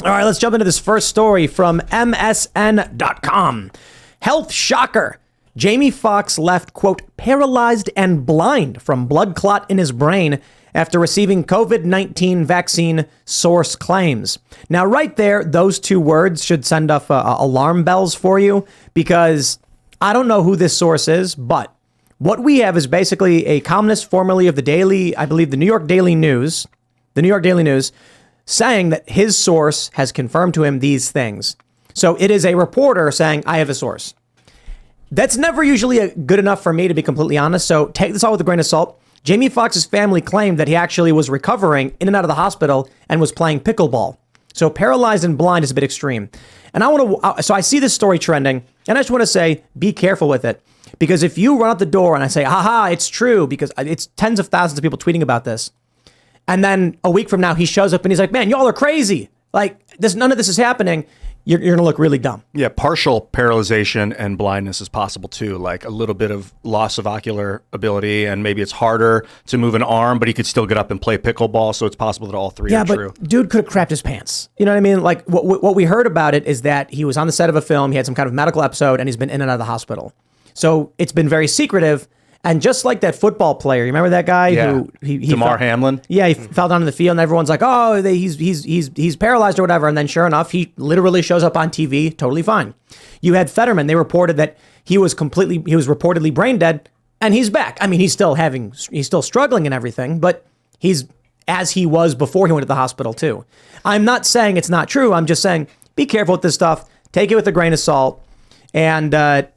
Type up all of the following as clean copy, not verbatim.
All right, let's jump into this first story from MSN.com. Health shocker. Jamie Foxx left, quote, paralyzed and blind from blood clot in his brain after receiving COVID-19 vaccine, source claims. Now, right there, those two words should send off alarm bells for you, because I don't know who this source is, but what we have is basically a columnist formerly of the Daily, I believe the New York Daily News, saying that his source has confirmed to him these things. So it is a reporter saying, I have a source. That's never usually good enough for me, to be completely honest. So take this all with a grain of salt. Jamie Foxx's family claimed that he actually was recovering in and out of the hospital and was playing pickleball. So paralyzed and blind is a bit extreme. And so I see this story trending, and I just want to say, be careful with it. Because if you run out the door and I say, haha, it's true, because it's tens of thousands of people tweeting about this, and then a week from now he shows up and he's like, man, y'all are crazy. Like, none of this is happening. You're going to look really dumb. Yeah, partial paralyzation and blindness is possible too, like a little bit of loss of ocular ability, and maybe it's harder to move an arm, but he could still get up and play pickleball, so it's possible that all three are true. Yeah, but dude could have crapped his pants. You know what I mean? Like, what we heard about it is that he was on the set of a film, he had some kind of medical episode, and he's been in and out of the hospital. So it's been very secretive. And just like that football player, you remember that guy who DeMar Hamlin? Yeah, he fell down in the field, and everyone's like, "Oh, he's paralyzed or whatever." And then, sure enough, he literally shows up on TV, totally fine. You had Fetterman; they reported that he was reportedly brain dead, and he's back. I mean, he's still struggling and everything, but he's as he was before he went to the hospital too. I'm not saying it's not true. I'm just saying be careful with this stuff. Take it with a grain of salt, and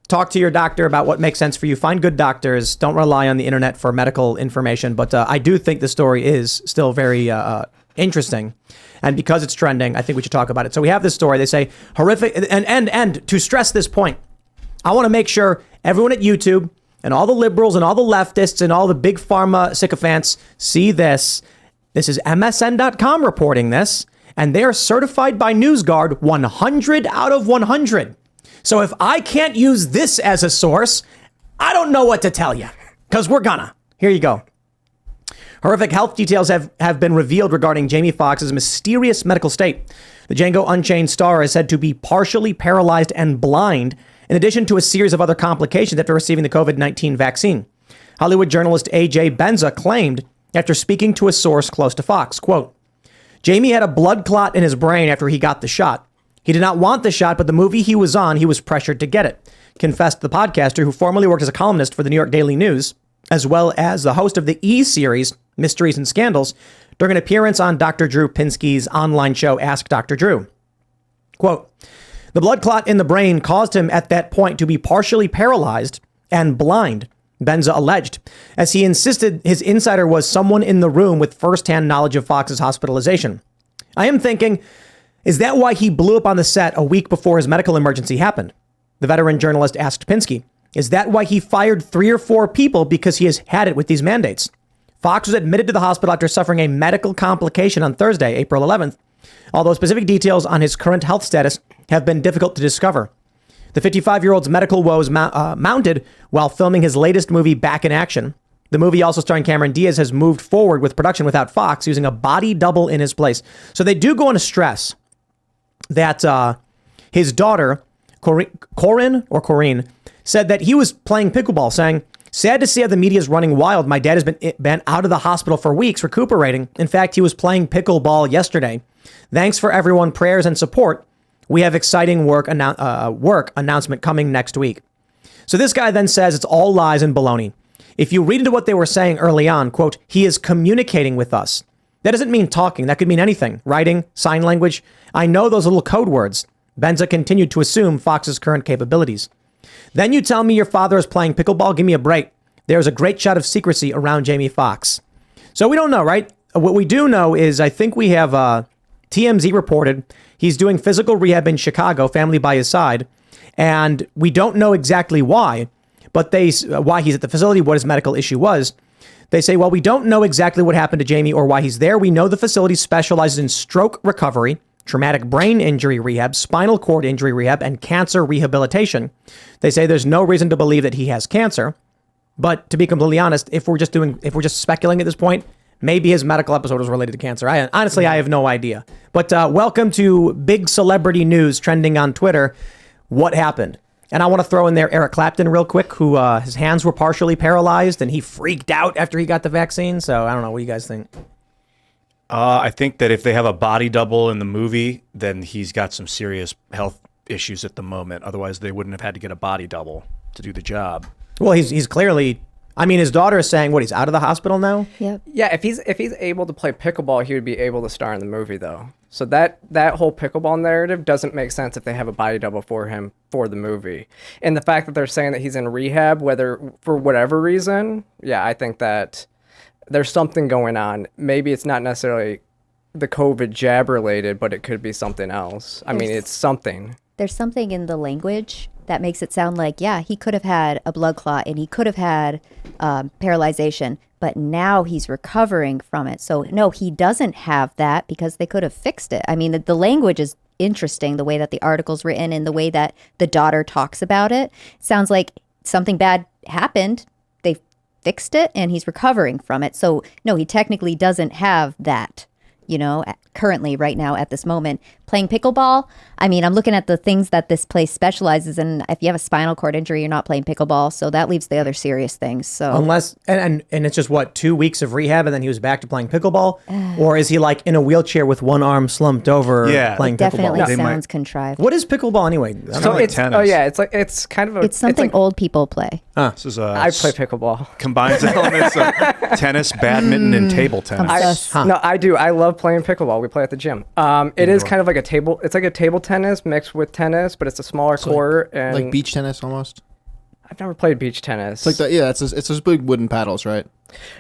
talk to your doctor about what makes sense for you. Find good doctors. Don't rely on the internet for medical information. But I do think the story is still very interesting. And because it's trending, I think we should talk about it. So we have this story. They say horrific. And to stress this point, I want to make sure everyone at YouTube and all the liberals and all the leftists and all the big pharma sycophants see this. This is MSN.com reporting this. And they are certified by NewsGuard 100 out of 100. So if I can't use this as a source, I don't know what to tell you, because we're gonna. Here you go. Horrific health details have been revealed regarding Jamie Foxx's mysterious medical state. The Django Unchained star is said to be partially paralyzed and blind, in addition to a series of other complications after receiving the COVID-19 vaccine. Hollywood journalist A.J. Benza claimed after speaking to a source close to Fox, quote, Jamie had a blood clot in his brain after he got the shot. He did not want the shot, but the movie he was on, he was pressured to get it, confessed the podcaster who formerly worked as a columnist for the New York Daily News, as well as the host of the E! Series, Mysteries and Scandals, during an appearance on Dr. Drew Pinsky's online show, Ask Dr. Drew. Quote, the blood clot in the brain caused him at that point to be partially paralyzed and blind, Benza alleged, as he insisted his insider was someone in the room with firsthand knowledge of Fox's hospitalization. I am thinking, is that why he blew up on the set a week before his medical emergency happened? The veteran journalist asked Pinsky. Is that why he fired 3 or 4 people because he has had it with these mandates? Foxx was admitted to the hospital after suffering a medical complication on Thursday, April 11th, although specific details on his current health status have been difficult to discover. The 55-year-old's medical woes mounted while filming his latest movie, Back in Action. The movie, also starring Cameron Diaz, has moved forward with production without Foxx, using a body double in his place. So they do go on to stress that his daughter, Corinne, said that he was playing pickleball, saying, sad to see how the media is running wild. My dad has been out of the hospital for weeks recuperating. In fact, he was playing pickleball yesterday. Thanks for everyone, prayers and support. We have exciting work announcement coming next week. So this guy then says it's all lies and baloney. If you read into what they were saying early on, quote, he is communicating with us. That doesn't mean talking. That could mean anything. Writing, sign language. I know those little code words. Benza continued to assume Fox's current capabilities. Then you tell me your father is playing pickleball? Give me a break. There's a great shot of secrecy around Jamie Foxx. So we don't know, right? What we do know is I think we have TMZ reported he's doing physical rehab in Chicago, family by his side. And we don't know exactly why, but why he's at the facility, what his medical issue was. They say, well, we don't know exactly what happened to Jamie or why he's there. We know the facility specializes in stroke recovery, traumatic brain injury rehab, spinal cord injury rehab, and cancer rehabilitation. They say there's no reason to believe that he has cancer. But to be completely honest, if we're just speculating at this point, Maybe his medical episode was related to cancer. Honestly, I have no idea. But welcome to big celebrity news trending on Twitter. What happened? And I want to throw in there Eric Clapton real quick, who his hands were partially paralyzed and he freaked out after he got the vaccine. So I don't know. What do you guys think? I think that if they have a body double in the movie, then he's got some serious health issues at the moment. Otherwise, they wouldn't have had to get a body double to do the job. Well, he's clearly. I mean, his daughter is saying, what, he's out of the hospital now? Yep. Yeah, if he's able to play pickleball, he would be able to star in the movie, though. So that whole pickleball narrative doesn't make sense if they have a body double for him for the movie. And the fact that they're saying that he's in rehab, whether for whatever reason, yeah, I think that there's something going on. Maybe it's not necessarily the COVID jab related, but it could be something else. I mean, it's something. There's something in the language that makes it sound like, yeah, he could have had a blood clot and he could have had paralyzation, but now he's recovering from it. So no, he doesn't have that because they could have fixed it. I mean, the language is interesting, the way that the article's written and the way that the daughter talks about it. Sounds like something bad happened. They fixed it and he's recovering from it. So no, he technically doesn't have that, currently right now at this moment. Playing pickleball, I mean, I'm looking at the things that this place specializes in. If you have a spinal cord injury, you're not playing pickleball. So that leaves the other serious things. So unless, and it's just what, 2 weeks of rehab and then he was back to playing pickleball? Or is he like in a wheelchair with one arm slumped over playing definitely pickleball? sounds contrived. What is pickleball anyway? So like it's tennis. Oh yeah, it's kind of It's something like, old people play. This is I play pickleball. combines elements of tennis, badminton, and table tennis. No, I do. I love playing pickleball. We play at the gym. It is kind of like a table. It's like a table tennis mixed with tennis, but it's a smaller court and Like beach tennis almost. I've never played beach tennis. It's like that. Yeah, it's those big wooden paddles, right?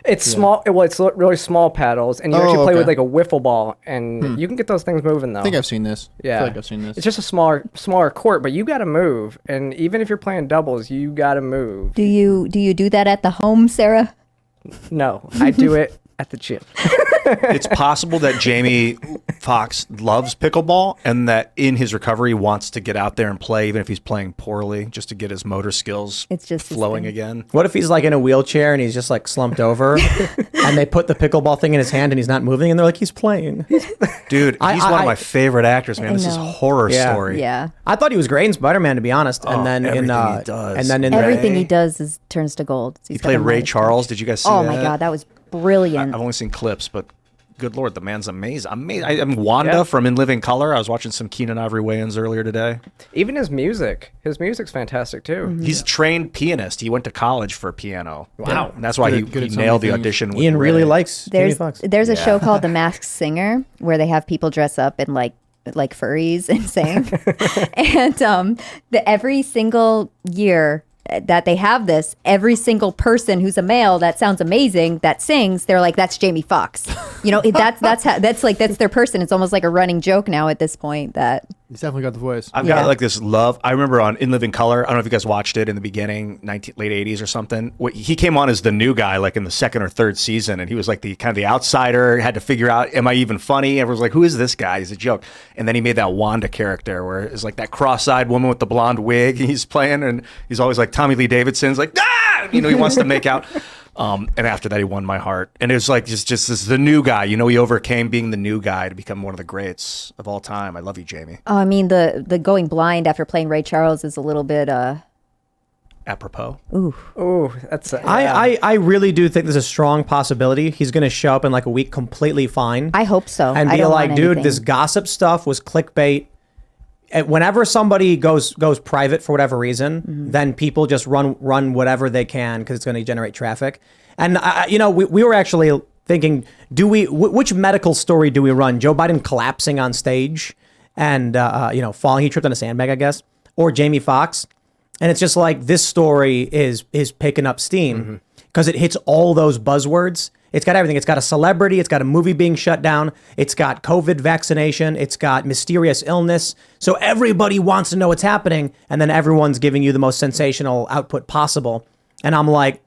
It's small. Well, it's really small paddles, and you actually play with okay. like a wiffle ball, and you can get those things moving though. I think I've seen this. Yeah, I feel like I've seen this. It's just a smaller court, but you got to move, and even if you're playing doubles, you got to move. Do you do that at the home, Sarah? No, I do it at the gym. It's possible that Jamie Foxx loves pickleball and that in his recovery wants to get out there and play, even if he's playing poorly, just to get his motor skills It's just his flowing thing. again. What if he's like in a wheelchair and he's just like slumped over and they put the pickleball thing in his hand and he's not moving and they're like, he's playing. Dude, he's one of my favorite actors, man. I This is a know. horror Yeah. story. Yeah. I thought he was great in Spider-Man, to be honest. And then in everything he does. and then in Everything the, he does turns to gold. He played Ray Charles. Did you guys see that? Oh my God, that was brilliant. I've only seen clips, but good Lord, the man's amazing. I'm Wanda from In Living Color. I was watching some Keenan Ivory Wayans earlier today. Even his music's fantastic too. He's a trained pianist. He went to college for piano. Wow. And that's why Good he at so nailed the many things. audition with Ian really Ray. likes Jamie There's Foxx. a show called The Masked Singer where they have people dress up in like furries and sing. And every single year that they have this, every single person who's a male that sounds amazing that sings, they're like, that's Jamie Foxx. That's their person. It's almost like a running joke now at this point that He's definitely got the voice. I've got like this love. I remember on In Living Color. I don't know if you guys watched it in the beginning, late 80s or something. He came on as the new guy, like in the second or third season, and he was like the kind of the outsider. Had to figure out, am I even funny? Everyone's like, who is this guy? He's a joke. And then he made that Wanda character where it's like that cross-eyed woman with the blonde wig. He's playing, and he's always like Tommy Lee Davidson's like, ah, he wants to make out. And after that, he won my heart. And it was like just this the new guy. He overcame being the new guy to become one of the greats of all time. I love you, Jamie. Oh, I mean, the going blind after playing Ray Charles is a little bit Apropos. Ooh, that's I really do think there's a strong possibility he's going to show up in like a week completely fine. I hope so. And I be don't like, want dude, anything. this gossip stuff was clickbait. And whenever somebody goes private for whatever reason, then people just run whatever they can because it's going to generate traffic. And we were actually thinking, which medical story do we run? Joe Biden collapsing on stage and falling, he tripped on a sandbag, I guess, or Jamie Foxx. And it's just like this story is picking up steam because it hits all those buzzwords. It's got everything. It's got a celebrity. It's got a movie being shut down. It's got COVID vaccination. It's got mysterious illness. So everybody wants to know what's happening. And then everyone's giving you the most sensational output possible. And I'm like,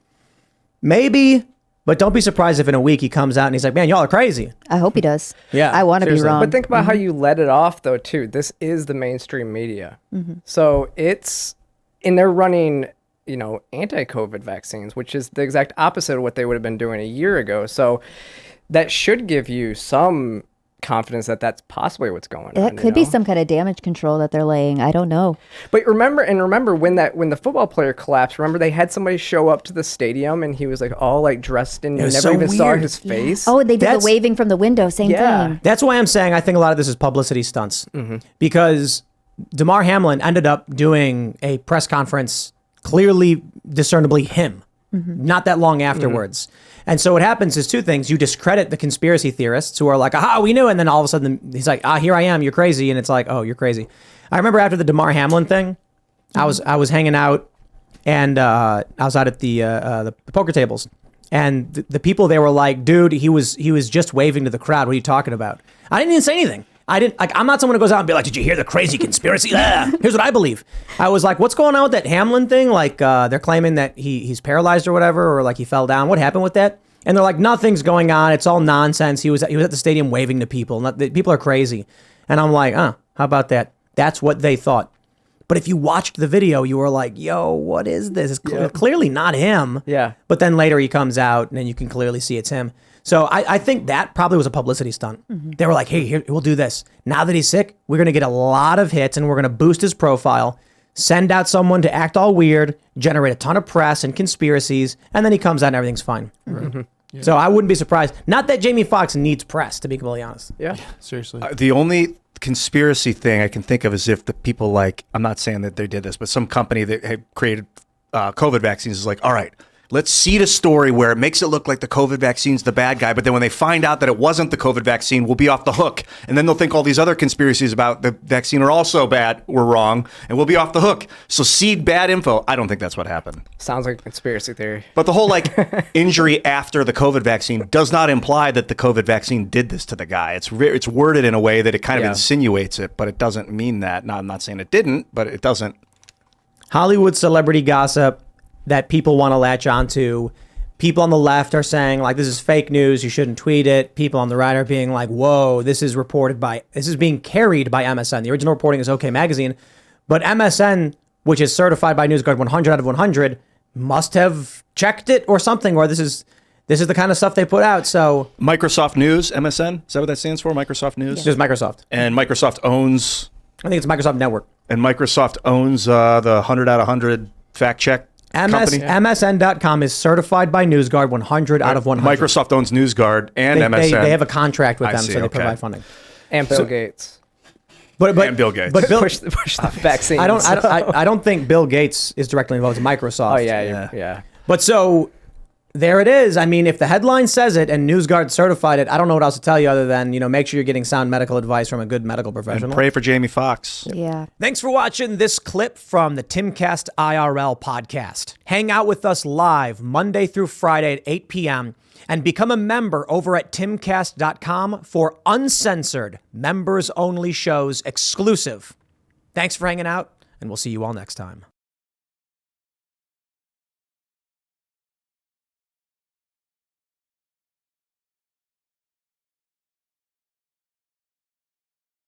maybe, but don't be surprised if in a week he comes out and he's like, man, y'all are crazy. I hope he does. Yeah, I want to be seriously. wrong. But think about how you let it off, though, too. This is the mainstream media. So and they're running, anti-COVID vaccines, which is the exact opposite of what they would have been doing a year ago. So that should give you some confidence that that's possibly what's going on. That could be some kind of damage control that they're laying. I don't know. But remember when the football player collapsed, remember they had somebody show up to the stadium and he was like all like dressed in, you was never so even saw weird. his face. Oh, they did That's- the waving from the window. Same Yeah. thing. That's why I'm saying I think a lot of this is publicity stunts because Damar Hamlin ended up doing a press conference, clearly discernibly him, not that long afterwards. And so what happens is two things. You discredit the conspiracy theorists who are like, aha, we knew. And then all of a sudden he's like, here I am. You're crazy. And it's like, oh, you're crazy. I remember after the Damar Hamlin thing, I was hanging out and I was out at the poker tables. And the people, they were like, dude, he was just waving to the crowd. What are you talking about? I didn't even say anything. I'm not someone who goes out and be like, did you hear the crazy conspiracy? Here's what I believe. I was like, what's going on with that Hamlin thing? Like, they're claiming that he's paralyzed or whatever, or like he fell down. What happened with that? And they're like, nothing's going on. It's all nonsense. He was at the stadium waving to people. People are crazy. And I'm like, how about that? That's what they thought. But if you watched the video, you were like, yo, what is this? It's clearly not him. Yeah. But then later he comes out and then you can clearly see it's him. So I think that probably was a publicity stunt. They were like, hey, here, we'll do this. Now that he's sick, we're going to get a lot of hits and we're going to boost his profile, send out someone to act all weird, generate a ton of press and conspiracies, and then he comes out and everything's fine. So I wouldn't be surprised. Not that Jamie Foxx needs press, to be completely honest. Yeah. Seriously. The only conspiracy thing I can think of is if the people like, I'm not saying that they did this, but some company that had created COVID vaccines is like, all right, let's seed a story where it makes it look like the COVID vaccine's the bad guy, but then when they find out that it wasn't the COVID vaccine, we'll be off the hook. And then they'll think all these other conspiracies about the vaccine are also bad, were wrong, and we'll be off the hook. So seed bad info. I don't think that's what happened. Sounds like a conspiracy theory. But the whole like injury after the COVID vaccine does not imply that the COVID vaccine did this to the guy. It's worded in a way that it kind of insinuates it, but it doesn't mean that. Now, I'm not saying it didn't, but it doesn't. Hollywood celebrity gossip that people want to latch onto. People on the left are saying like, this is fake news, you shouldn't tweet it. People on the right are being like, whoa, this is being carried by MSN. The original reporting is OK Magazine, but MSN, which is certified by NewsGuard 100 out of 100, must have checked it or something, or this is the kind of stuff they put out. So Microsoft News, MSN, is that what that stands for? Microsoft News? just Microsoft. And Microsoft owns... I think it's Microsoft Network. And Microsoft owns the 100 out of 100 fact check company. MSN.com is certified by NewsGuard 100 out of 100. Microsoft owns NewsGuard and MSN. They have a contract with I them, see, so they okay. provide funding. And Bill Gates. But And Bill Gates. But Bill, Push the vaccine. I don't think Bill Gates is directly involved with Microsoft. Oh, yeah. But so there it is. I mean, if the headline says it and NewsGuard certified it, I don't know what else to tell you other than, make sure you're getting sound medical advice from a good medical professional. And pray for Jamie Foxx. Yeah. Thanks for watching this clip from the Timcast IRL podcast. Hang out with us live Monday through Friday at 8 p.m. and become a member over at timcast.com for uncensored, members-only shows exclusive. Thanks for hanging out, and we'll see you all next time.